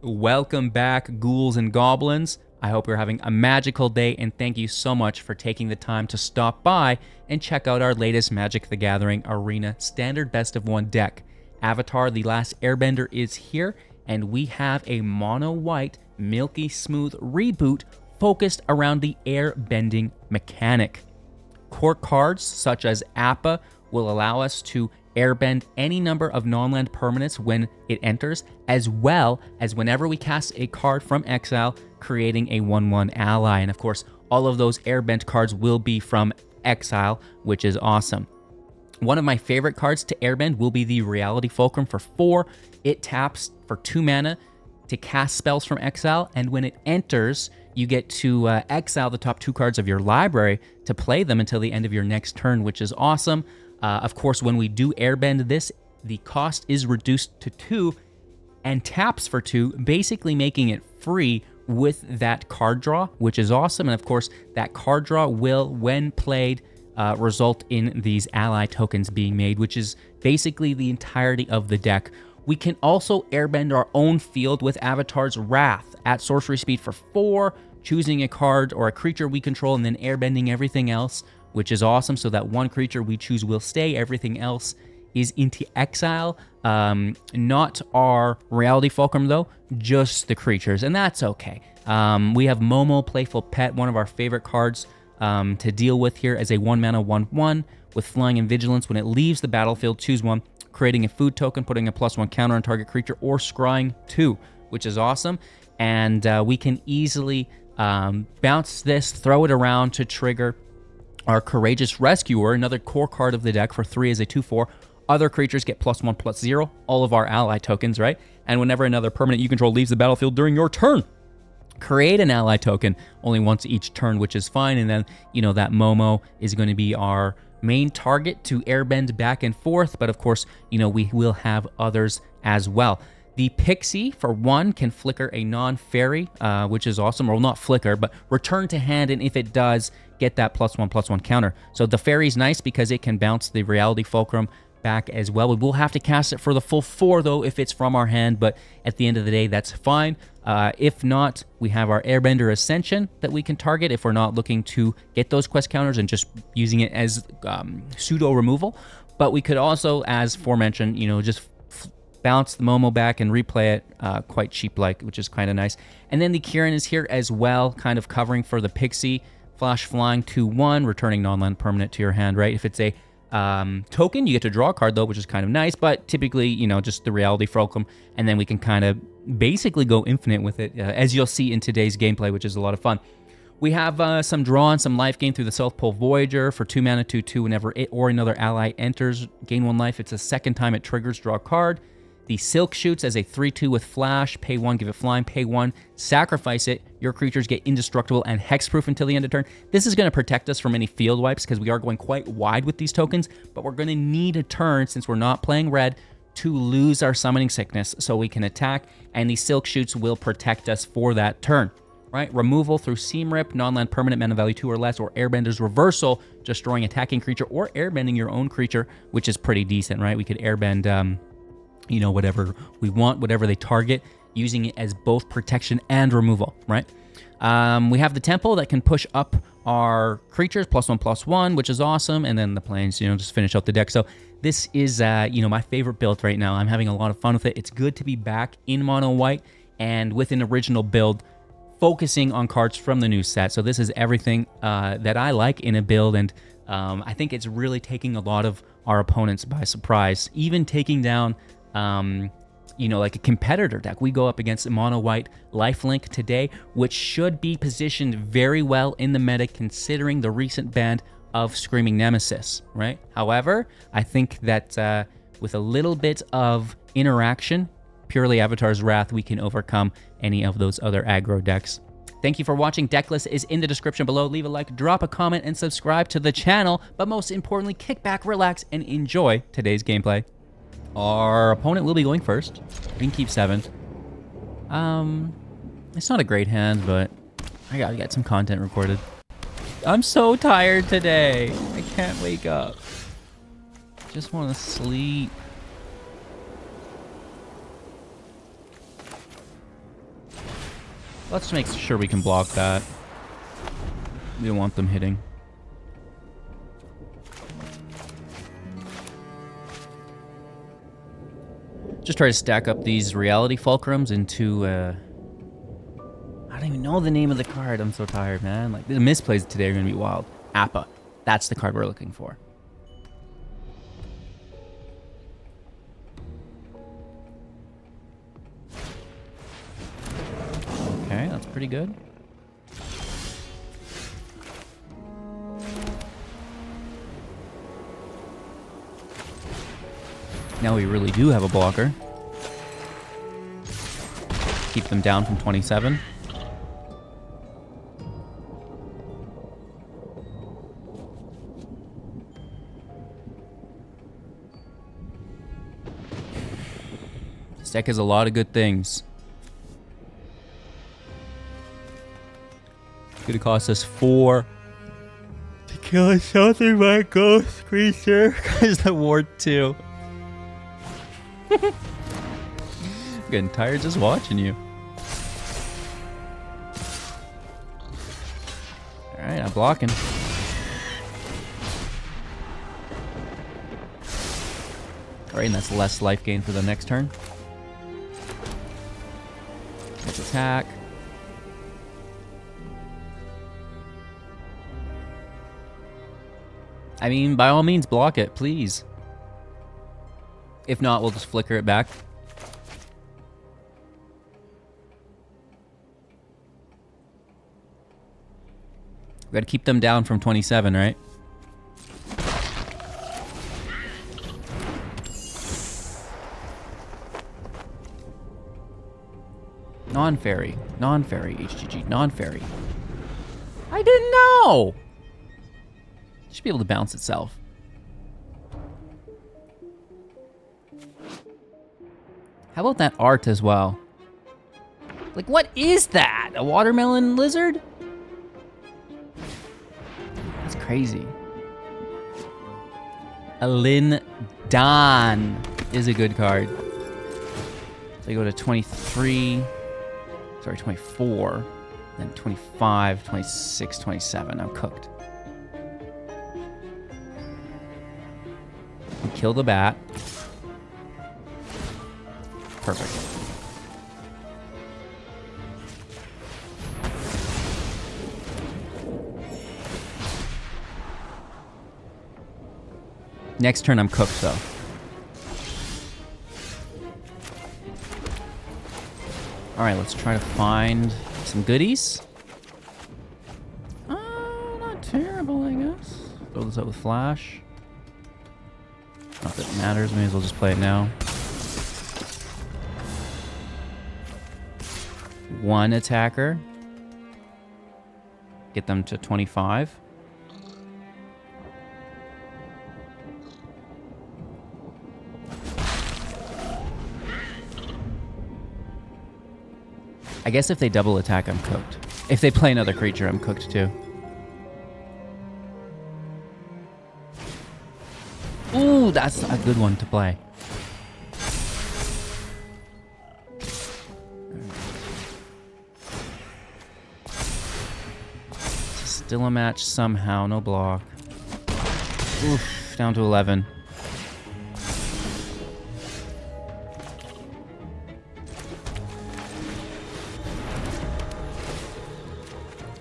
Welcome back, ghouls and goblins. I hope you're having a magical day, and thank you so much for taking the time to stop by and check out our latest Magic the Gathering Arena Standard Best of One deck. Avatar: The Last Airbender is here, and we have a mono-white, milky smooth reboot focused around the airbending mechanic. Core cards such as Appa will allow us to airbend any number of non-land permanents when it enters, as well as whenever we cast a card from exile, creating a 1/1 ally. And of course, all of those airbend cards will be from exile, which is awesome. One of my favorite cards to airbend will be the Reality Fulcrum for 4. It taps for 2 mana to cast spells from exile, and when it enters, you get to exile the top 2 cards of your library to play them until the end of your next turn, which is awesome. Of course, when we do airbend this, the cost is reduced to 2 and taps for 2, basically making it free with that card draw, which is awesome. And of course, that card draw will, when played, result in these ally tokens being made, which is basically the entirety of the deck. We can also airbend our own field with Avatar's Wrath at sorcery speed for 4, choosing a card or a creature we control and then airbending everything else, which is awesome. So that one creature we choose will stay, everything else is into exile. Not our Reality Fulcrum though, just the creatures, and that's okay. We have Momo, Playful Pet, one of our favorite cards to deal with here as a 1-mana 1/1 with Flying and Vigilance. When it leaves the battlefield, choose one, creating a food token, putting a +1 counter on target creature, or scrying 2, which is awesome. And we can easily bounce this, throw it around to trigger our Courageous Rescuer, another core card of the deck for 3 as a 2/4. Other creatures get +1/+0, all of our ally tokens, right? And whenever another permanent you control leaves the battlefield during your turn, create an ally token only once each turn, which is fine. And then, that Momo is going to be our main target to airbend back and forth. But of course, we will have others as well. The Pixie, for 1, can flicker a non-fairy, which is awesome. Or well, not flicker, but return to hand, and if it does, get that +1/+1 counter. So the fairy's nice because it can bounce the Reality Fulcrum back as well. We will have to cast it for the full 4, though, if it's from our hand, but at the end of the day, that's fine. If not, we have our Airbender Ascension that we can target if we're not looking to get those quest counters and just using it as pseudo removal. But we could also, as aforementioned, just bounce the Momo back and replay it quite cheap-like, which is kind of nice. And then the Kieran is here as well, kind of covering for the Pixie. Flash Flying 2/1, returning non-land permanent to your hand, right? If it's a token, you get to draw a card, though, which is kind of nice, but typically, just the Reality Fulcrum, and then we can kind of basically go infinite with it, as you'll see in today's gameplay, which is a lot of fun. We have some draw and some life gain through the South Pole Voyager for 2 mana 2/2. Whenever it or another ally enters, gain 1 life. It's the second time it triggers, draw a card. The Silk Shoots as a 3/2 with Flash. Pay 1, give it flying. Pay 1, sacrifice it. Your creatures get indestructible and hexproof until the end of turn. This is going to protect us from any field wipes because we are going quite wide with these tokens, but we're going to need a turn, since we're not playing red, to lose our Summoning Sickness so we can attack, and the Silk Shoots will protect us for that turn. Right? Removal through Seam Rip, non-land permanent, mana value 2 or less, or Airbender's Reversal, destroying attacking creature or airbending your own creature, which is pretty decent, right? We could airbend whatever we want, whatever they target, using it as both protection and removal, right? We have the Temple that can push up our creatures, +1/+1, which is awesome, and then the Plains, just finish out the deck. So this is, my favorite build right now. I'm having a lot of fun with it. It's good to be back in mono white and with an original build, focusing on cards from the new set. So this is everything that I like in a build, and I think it's really taking a lot of our opponents by surprise, even taking down like a competitor deck. We go up against a mono white Lifelink today, which should be positioned very well in the meta considering the recent ban of Screaming Nemesis, right? However, I think that with a little bit of interaction, purely Avatar's Wrath, we can overcome any of those other aggro decks. Thank you for watching. Decklist is in the description below. Leave a like, drop a comment, and subscribe to the channel. But most importantly, kick back, relax, and enjoy today's gameplay. Our opponent will be going first. We can keep 7. It's not a great hand, but I gotta get some content recorded. I'm so tired today. I can't wake up. Just want to sleep. Let's make sure we can block that. We don't want them hitting. Just try to stack up these reality fulcrums into, I don't even know the name of the card. I'm so tired, man. Like, the misplays today are going to be wild. Appa. That's the card we're looking for. Okay, that's pretty good. Now we really do have a blocker. Keep them down from 27. This deck has a lot of good things. It's gonna cost us 4 to kill a something by ghost creature because the ward 2. I'm getting tired just watching you. Alright, I'm blocking. Alright, and that's less life gain for the next turn. Let's attack. I mean, by all means, block it, please. If not, we'll just flicker it back. We gotta keep them down from 27, right? Non-fairy. Non-fairy, HGG. Non-fairy. I didn't know! It should be able to bounce itself. How about that art as well? Like, what is that? A watermelon lizard? That's crazy. A Lin Dan is a good card. So you go to 23, sorry, 24, then 25, 26, 27. I'm cooked. We kill the bat. Perfect. Next turn, I'm cooked, though. Alright, let's try to find some goodies. Not terrible, I guess. Throw this out with flash. Not that it matters, may as well just play it now. One attacker. Get them to 25. I guess if they double attack, I'm cooked. If they play another creature, I'm cooked too. Ooh, that's a good one to play. Still a match somehow, no block. Oof, down to 11.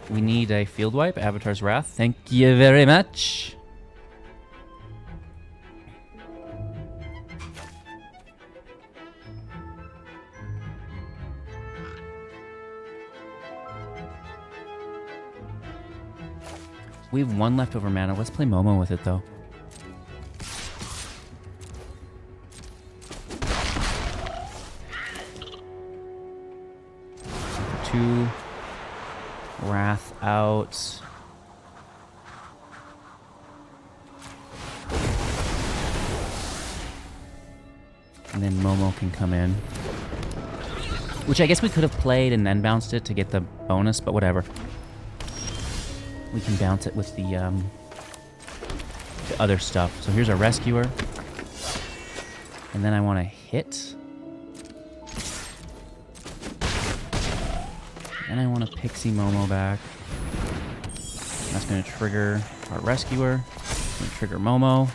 We need a field wipe, Avatar's Wrath. Thank you very much. We have one leftover mana. Let's play Momo with it, though. Two. Wrath out. And then Momo can come in. Which I guess we could have played and then bounced it to get the bonus, but whatever. We can bounce it with the other stuff. So here's our Rescuer. And then I want to hit. Then I want a Pixie Momo back. That's going to trigger our Rescuer. It's going to trigger Momo.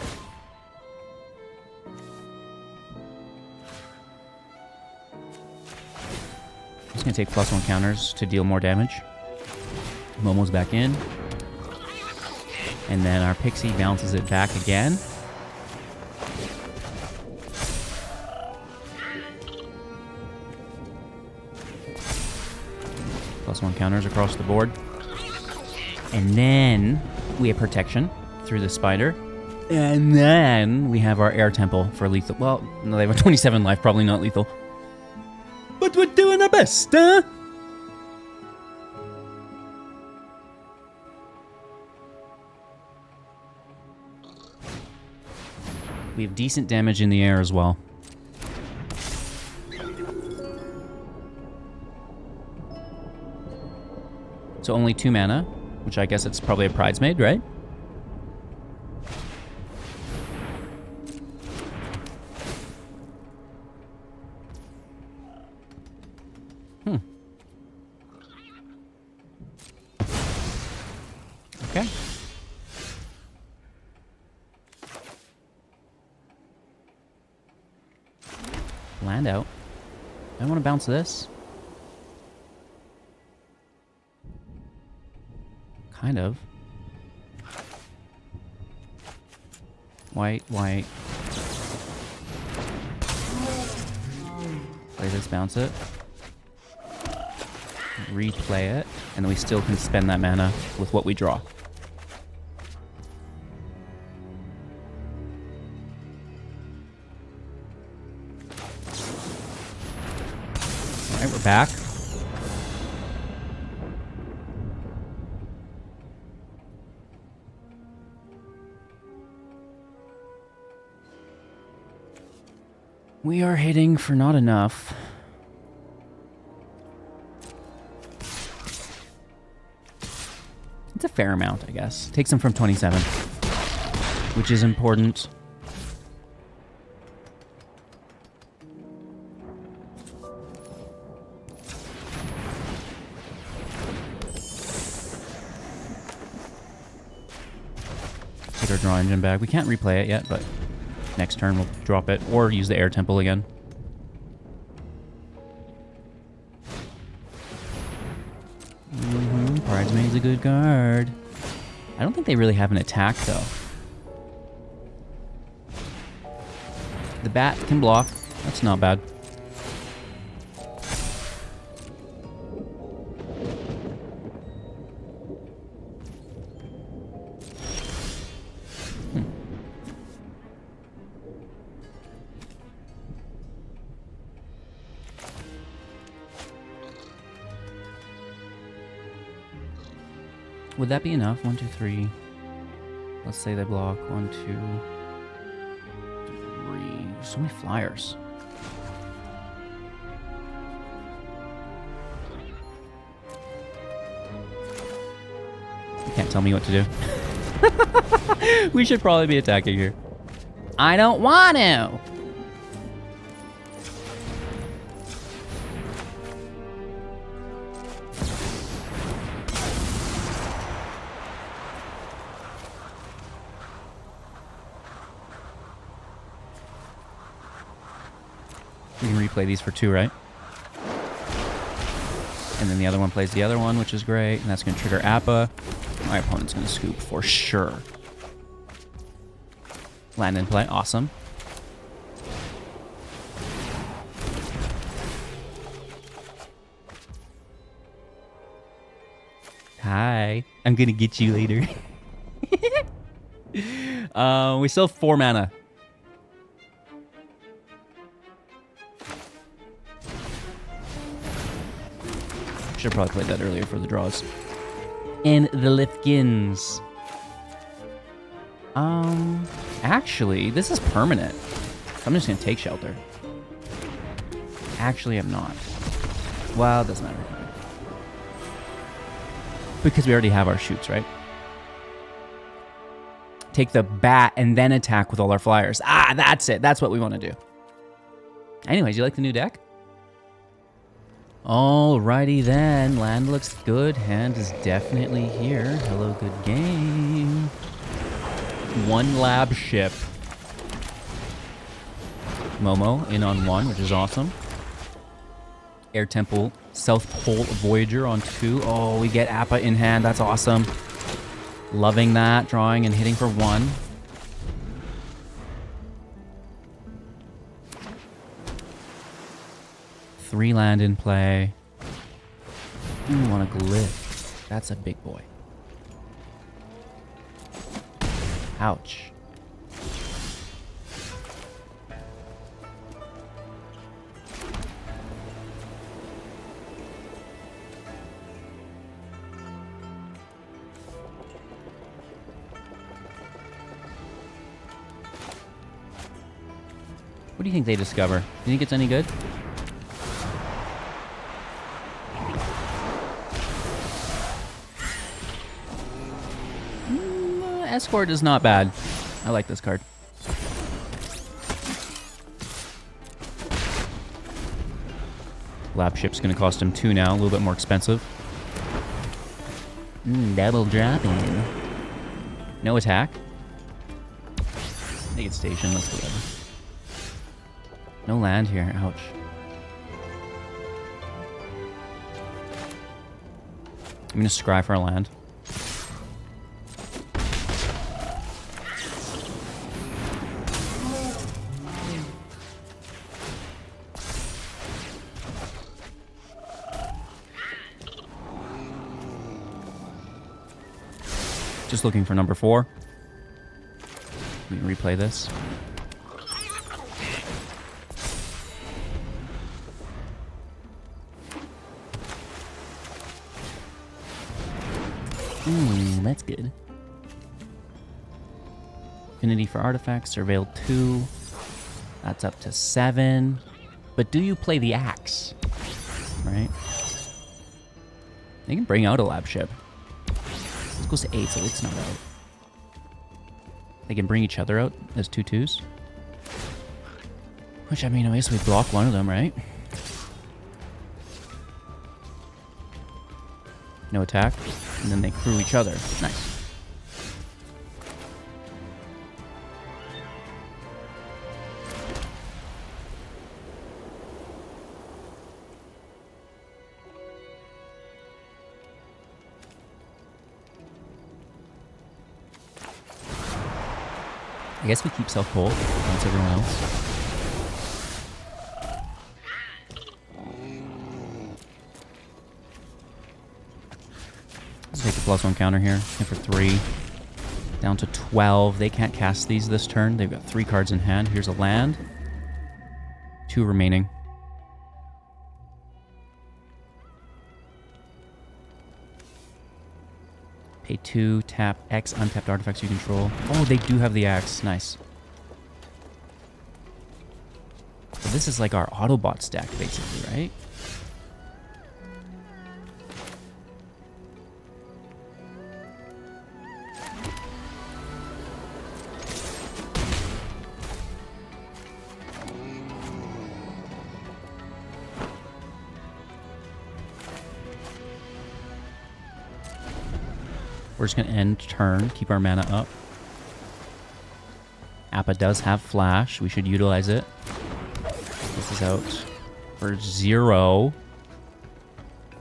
It's going to take +1 counters to deal more damage. Momo's back in. And then our Pixie bounces it back again. +1 counters across the board. And then we have protection through the spider. And then we have our air temple for lethal. Well, no, they have a 27 life, probably not lethal. But we're doing our best, huh? We have decent damage in the air as well. So only 2 mana, which I guess it's probably a bridesmaid, right? Okay. Land out. I want to bounce this. Kind of. White. Play this, bounce it. Replay it. And then we still can spend that mana with what we draw. Alright, we're back. We are hitting for not enough. It's a fair amount, I guess. Takes him from 27, which is important. Take our draw engine back. We can't replay it yet, but next turn we'll drop it or use the air temple again. Bridesmaid's a good card. I don't think they really have an attack though. The bat can block. That's not bad. Would that be enough? 1, 2, 3. Let's say they block. 1, 2, 3. So many flyers. You can't tell me what to do. We should probably be attacking here. I don't want to. We can replay these for 2, right? And then the other one plays the other one, which is great. And that's going to trigger Appa. My opponent's going to scoop for sure. Land in play. Awesome. Hi. I'm going to get you later. We still have 4 mana. Should have probably played that earlier for the draws. And the Lithkins. Actually, this is permanent. I'm just going to take shelter. Actually, I'm not. Well, it doesn't matter. Because we already have our shoots, right? Take the bat and then attack with all our flyers. Ah, that's it. That's what we want to do. Anyways, you like the new deck? Alrighty then, land looks good, hand is definitely here. Hello, good game. 1 lab ship. Momo in on 1, which is awesome. Air Temple, South Pole Voyager on 2. Oh, we get Appa in hand, that's awesome. Loving that, drawing and hitting for 1. Three land in play. Ooh, want a glyph. That's a big boy. Ouch. What do you think they discover? Do you think it's any good? Escort is not bad. I like this card. Lab ship's gonna cost him 2 now, a little bit more expensive. Double dropping. No attack. Make it station, that's whatever. No land here, ouch. I'm gonna scry for a land. Just looking for number 4. We can replay this. That's good. Affinity for artifacts, surveil 2. That's up to 7. But do you play the axe? Right? They can bring out a lab ship. This goes to 8, so it's not out. They can bring each other out as 2/2s. Which, I mean, I guess we block one of them, right? No attack. And then they crew each other. Nice. I guess we keep self-pull against everyone else. Let's take the +1 counter here. Hit for 3. Down to 12. They can't cast these this turn. They've got 3 cards in hand. Here's a land. 2 remaining. Pay 2, tap X untapped artifacts you control. Oh, they do have the axe. Nice. So this is like our Autobot stack, basically, right? We're just going to end turn, keep our mana up. Appa does have flash. We should utilize it. This is out for 0.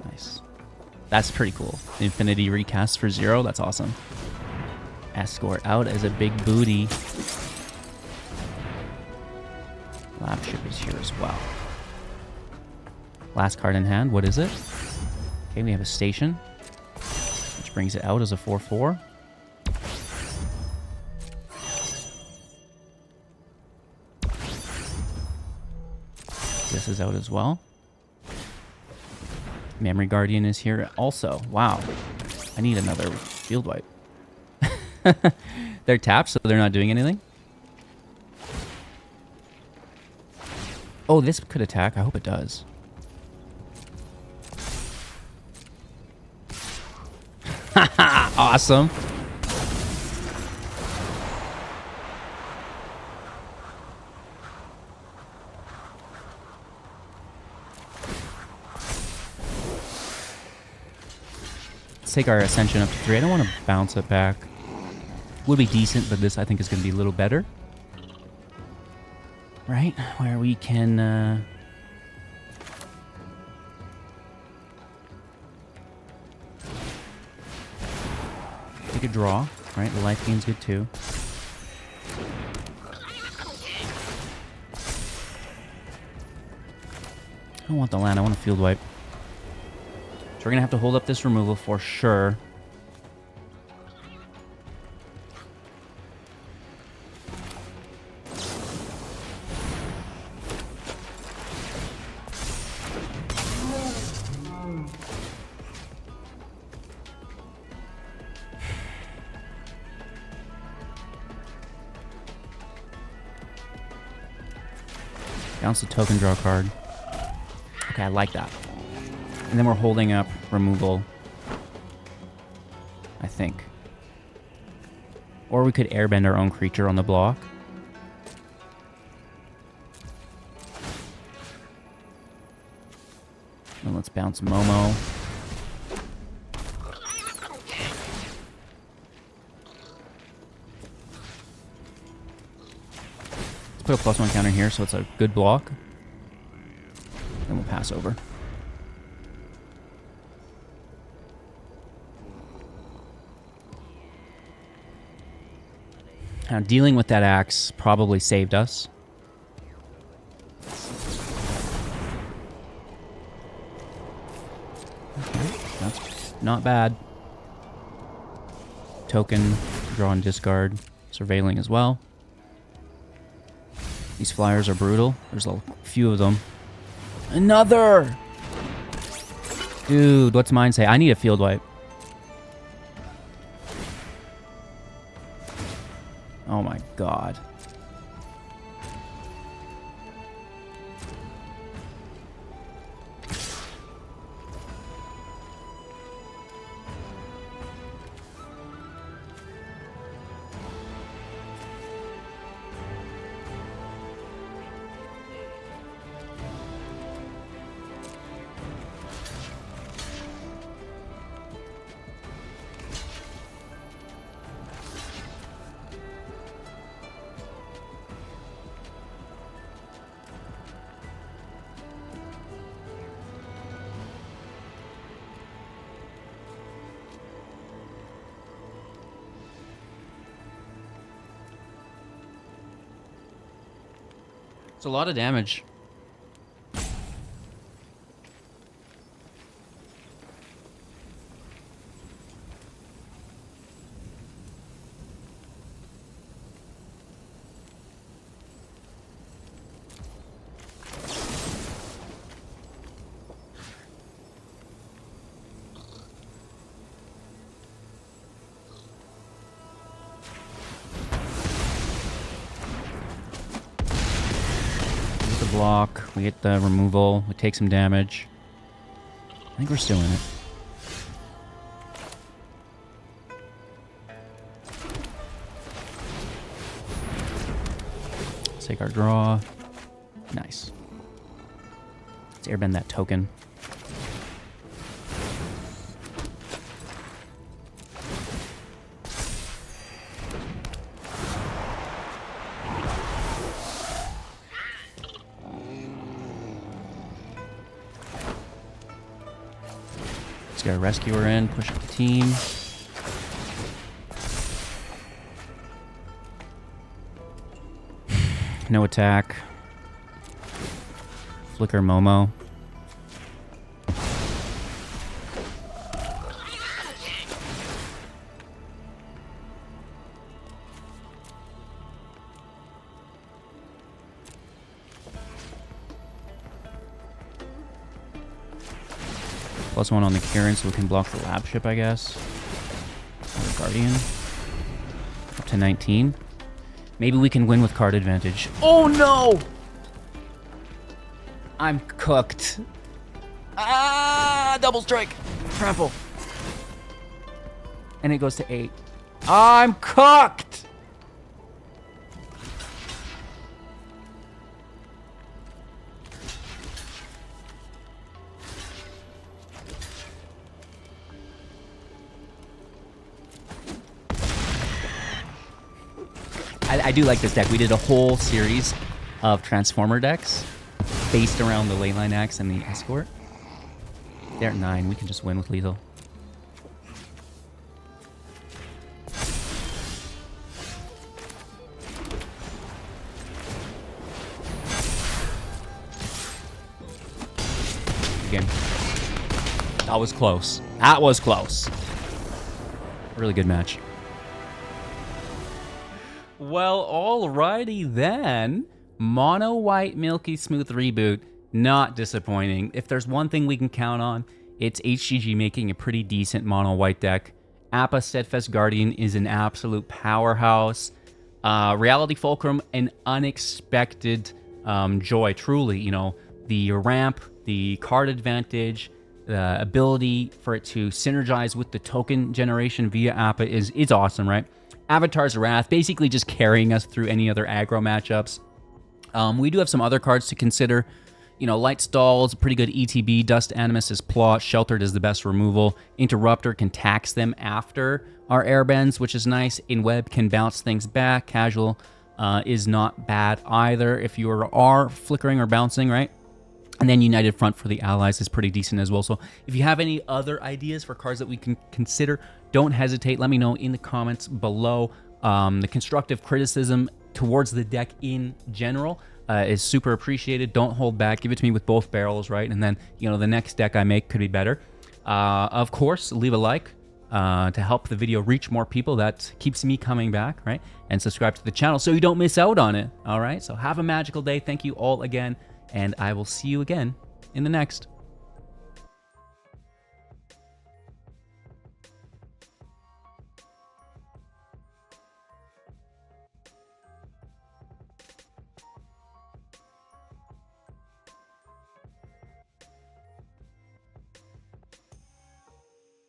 Nice. That's pretty cool. Infinity recast for 0. That's awesome. Escort out as a big booty. Lab ship is here as well. Last card in hand. What is it? Okay, we have a station. Brings it out as a 4/4. This is out as well. Memory Guardian is here also. Wow. I need another field wipe. They're tapped, so they're not doing anything. Oh, this could attack. I hope it does. Awesome. Let's take our Ascension up to 3. I don't want to bounce it back. Would be decent, but this I think is going to be a little better. Right? Where we can... take a draw. Right? The life gain's good too. I don't want the land. I want a field wipe. So we're going to have to hold up this removal for sure. Bounce the token, draw a card. Okay, I like that. And then we're holding up removal, I think. Or we could airbend our own creature on the block. And let's bounce Momo. Let's put a +1 counter here so it's a good block. Then we'll pass over. Now, dealing with that axe probably saved us. Okay, that's not bad. Token, draw and discard. Surveilling as well. These flyers are brutal. There's a few of them. Another! Dude, what's mine say? I need a field wipe. Oh my god. It's a lot of damage. Block, we get the removal, we take some damage. I think we're still in it. Let's take our draw. Nice. Let's airbend that token. Let's get our rescuer in, push up the team. No attack. Flicker Momo. +1 on the Kieran so we can block the lab ship, I guess. Or the Guardian. Up to 19. Maybe we can win with card advantage. Oh no! I'm cooked. Ah, double strike. Trample. And it goes to 8. I'm cooked! I do like this deck. We did a whole series of Transformer decks based around the Leyline Axe and the Escort. They're at 9. We can just win with lethal. Game. That was close. That was close. Really good match. Well, alrighty then. Mono White Milky Smooth Reboot. Not disappointing. If there's one thing we can count on, it's HGG making a pretty decent Mono White deck. Appa Steadfast Guardian is an absolute powerhouse. Reality Fulcrum, an unexpected joy, truly. You know, the ramp, the card advantage, the ability for it to synergize with the token generation via Appa is awesome, right? Avatar's Wrath, basically just carrying us through any other aggro matchups. We do have some other cards to consider. You know, Light Stall is a pretty good ETB. Dust Animus is Plot. Sheltered is the best removal. Interrupter can tax them after our airbends, which is nice. In Web can bounce things back. Casual is not bad either if you are flickering or bouncing, right? And then United Front for the allies is pretty decent as well. So if you have any other ideas for cards that we can consider, don't hesitate. Let me know in the comments below. The constructive criticism towards the deck in general is super appreciated. Don't hold back. Give it to me with both barrels, right? And then, you know, the next deck I make could be better. Of course, leave a like to help the video reach more people. That keeps me coming back, right? And subscribe to the channel so you don't miss out on it, all right? So have a magical day. Thank you all again. And I will see you again in the next.